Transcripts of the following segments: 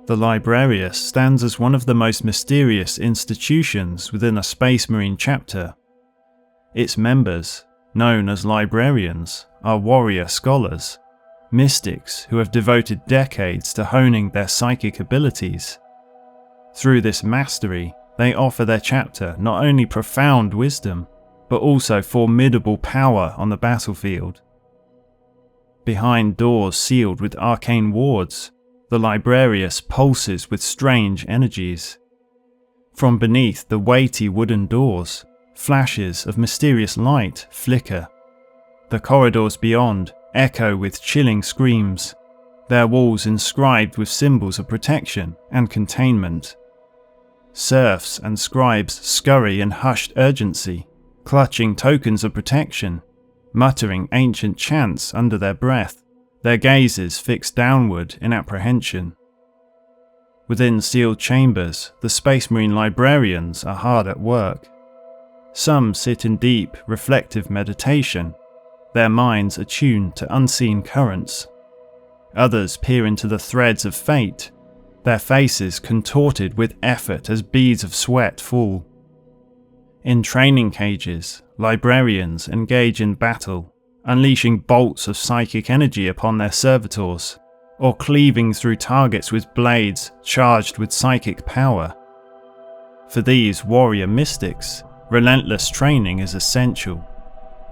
The Librarius stands as one of the most mysterious institutions within a Space Marine chapter. Its members, known as Librarians, are warrior scholars, mystics who have devoted decades to honing their psychic abilities. Through this mastery, they offer their chapter not only profound wisdom, but also formidable power on the battlefield. Behind doors sealed with arcane wards, the Librarius pulses with strange energies. From beneath the weighty wooden doors, flashes of mysterious light flicker. The corridors beyond echo with chilling screams, their walls inscribed with symbols of protection and containment. Serfs and scribes scurry in hushed urgency, clutching tokens of protection, muttering ancient chants under their breath, their gazes fixed downward in apprehension. Within sealed chambers, the Space Marine Librarians are hard at work. Some sit in deep, reflective meditation, their minds attuned to unseen currents. Others peer into the threads of fate, their faces contorted with effort as beads of sweat fall. In training cages, Librarians engage in battle, unleashing bolts of psychic energy upon their servitors, or cleaving through targets with blades charged with psychic power. For these warrior mystics, relentless training is essential.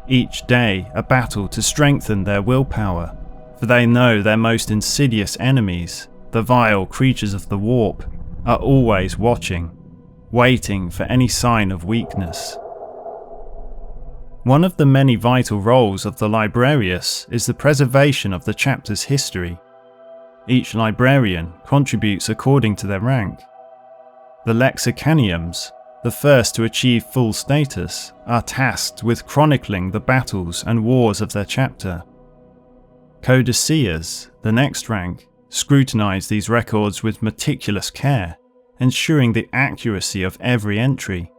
Each day a battle to strengthen their willpower, for they know their most insidious enemies, the vile creatures of the warp, are always watching, waiting for any sign of weakness. One of the many vital roles of the Librarius is the preservation of the chapter's history. Each librarian contributes according to their rank. The Lexicaniums, the first to achieve full status, are tasked with chronicling the battles and wars of their chapter. Codicers, the next rank, scrutinize these records with meticulous care, ensuring the accuracy of every entry.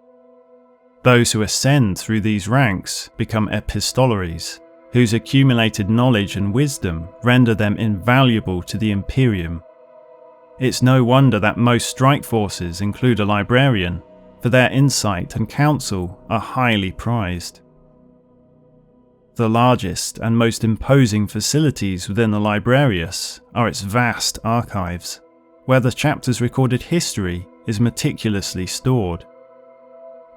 Those who ascend through these ranks become epistolaries, whose accumulated knowledge and wisdom render them invaluable to the Imperium. It's no wonder that most strike forces include a librarian, for their insight and counsel are highly prized. The largest and most imposing facilities within the Librarius are its vast archives, where the chapter's recorded history is meticulously stored.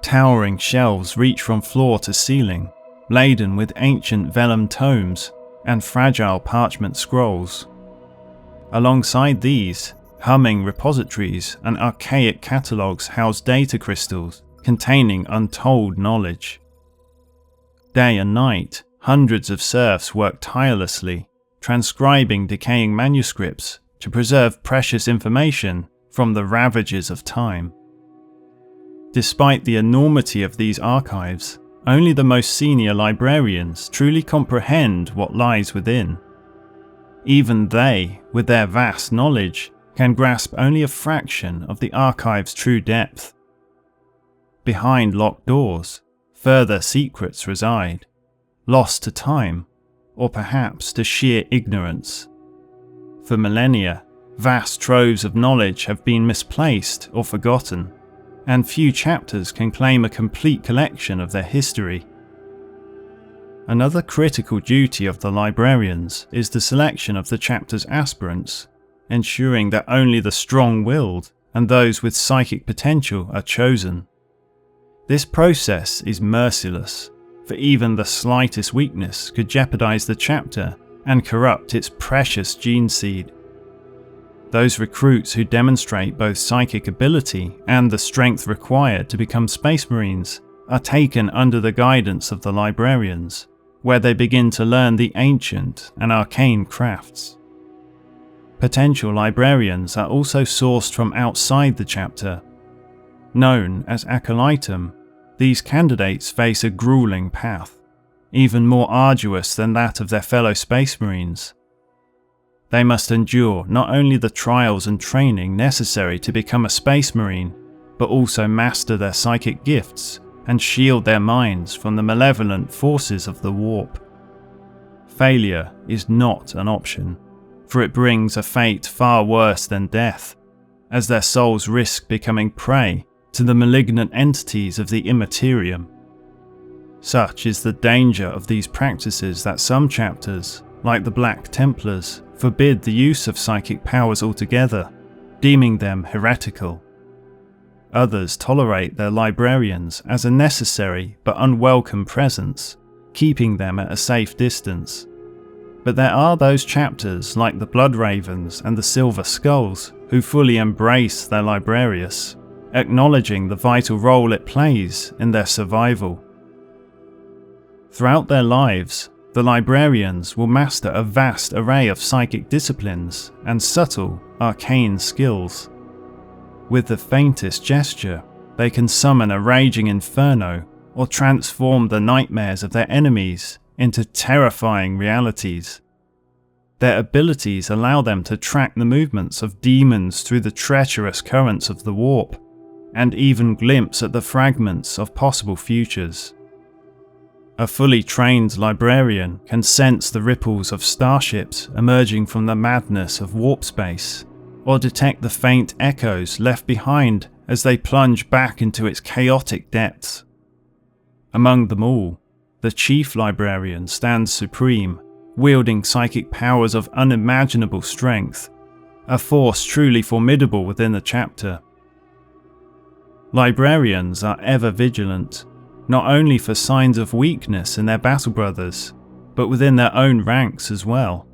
Towering shelves reach from floor to ceiling, laden with ancient vellum tomes and fragile parchment scrolls. Alongside these, humming repositories and archaic catalogues house data crystals containing untold knowledge. Day and night, hundreds of serfs work tirelessly, transcribing decaying manuscripts to preserve precious information from the ravages of time. Despite the enormity of these archives, only the most senior librarians truly comprehend what lies within. Even they, with their vast knowledge, can grasp only a fraction of the archive's true depth. Behind locked doors, further secrets reside, lost to time, or perhaps to sheer ignorance. For millennia, vast troves of knowledge have been misplaced or forgotten, and few chapters can claim a complete collection of their history. Another critical duty of the librarians is the selection of the chapter's aspirants, ensuring that only the strong-willed and those with psychic potential are chosen. This process is merciless, for even the slightest weakness could jeopardize the chapter and corrupt its precious gene seed. Those recruits who demonstrate both psychic ability and the strength required to become Space Marines are taken under the guidance of the Librarians, where they begin to learn the ancient and arcane crafts. Potential librarians are also sourced from outside the chapter. Known as acolytum, these candidates face a grueling path, even more arduous than that of their fellow Space Marines. They must endure not only the trials and training necessary to become a Space Marine, but also master their psychic gifts and shield their minds from the malevolent forces of the warp. Failure is not an option, for it brings a fate far worse than death, as their souls risk becoming prey to the malignant entities of the immaterium. Such is the danger of these practices that some chapters, like the Black Templars, forbid the use of psychic powers altogether, deeming them heretical. Others tolerate their librarians as a necessary but unwelcome presence, keeping them at a safe distance. But there are those chapters like the Blood Ravens and the Silver Skulls who fully embrace their Librarius, acknowledging the vital role it plays in their survival. Throughout their lives, the Librarians will master a vast array of psychic disciplines and subtle, arcane skills. With the faintest gesture, they can summon a raging inferno or transform the nightmares of their enemies into terrifying realities. Their abilities allow them to track the movements of demons through the treacherous currents of the warp, and even glimpse at the fragments of possible futures. A fully trained librarian can sense the ripples of starships emerging from the madness of warp space, or detect the faint echoes left behind as they plunge back into its chaotic depths. Among them all, the Chief Librarian stands supreme, wielding psychic powers of unimaginable strength, a force truly formidable within the chapter. Librarians are ever vigilant, not only for signs of weakness in their battle brothers, but within their own ranks as well.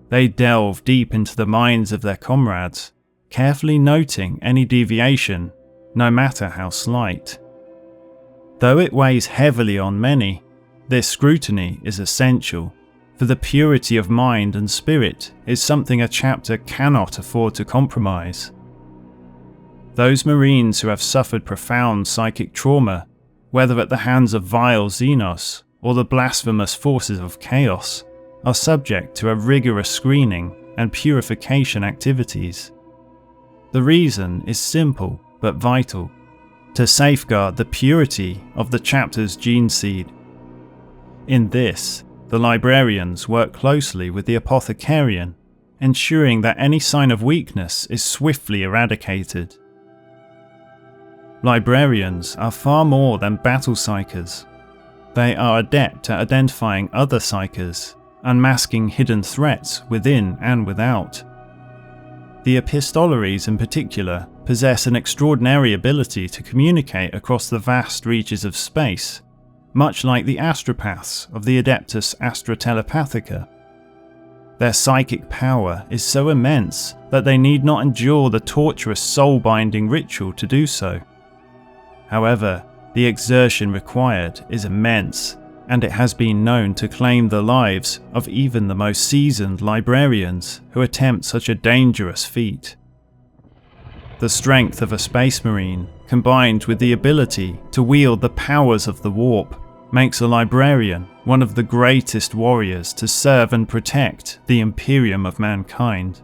They delve deep into the minds of their comrades, carefully noting any deviation, no matter how slight. Though it weighs heavily on many, this scrutiny is essential, for the purity of mind and spirit is something a chapter cannot afford to compromise. Those Marines who have suffered profound psychic trauma, whether at the hands of vile Xenos or the blasphemous forces of chaos, are subject to a rigorous screening and purification activities. The reason is simple but vital: to safeguard the purity of the chapter's gene seed. In this, the Librarians work closely with the Apothecarian, ensuring that any sign of weakness is swiftly eradicated. Librarians are far more than battle psykers. They are adept at identifying other psykers, unmasking hidden threats within and without. The Epistolaries in particular possess an extraordinary ability to communicate across the vast reaches of space, much like the astropaths of the Adeptus Astra Telepathica. Their psychic power is so immense that they need not endure the torturous soul-binding ritual to do so. However, the exertion required is immense, and it has been known to claim the lives of even the most seasoned librarians who attempt such a dangerous feat. The strength of a Space Marine, combined with the ability to wield the powers of the warp, makes a librarian one of the greatest warriors to serve and protect the Imperium of mankind.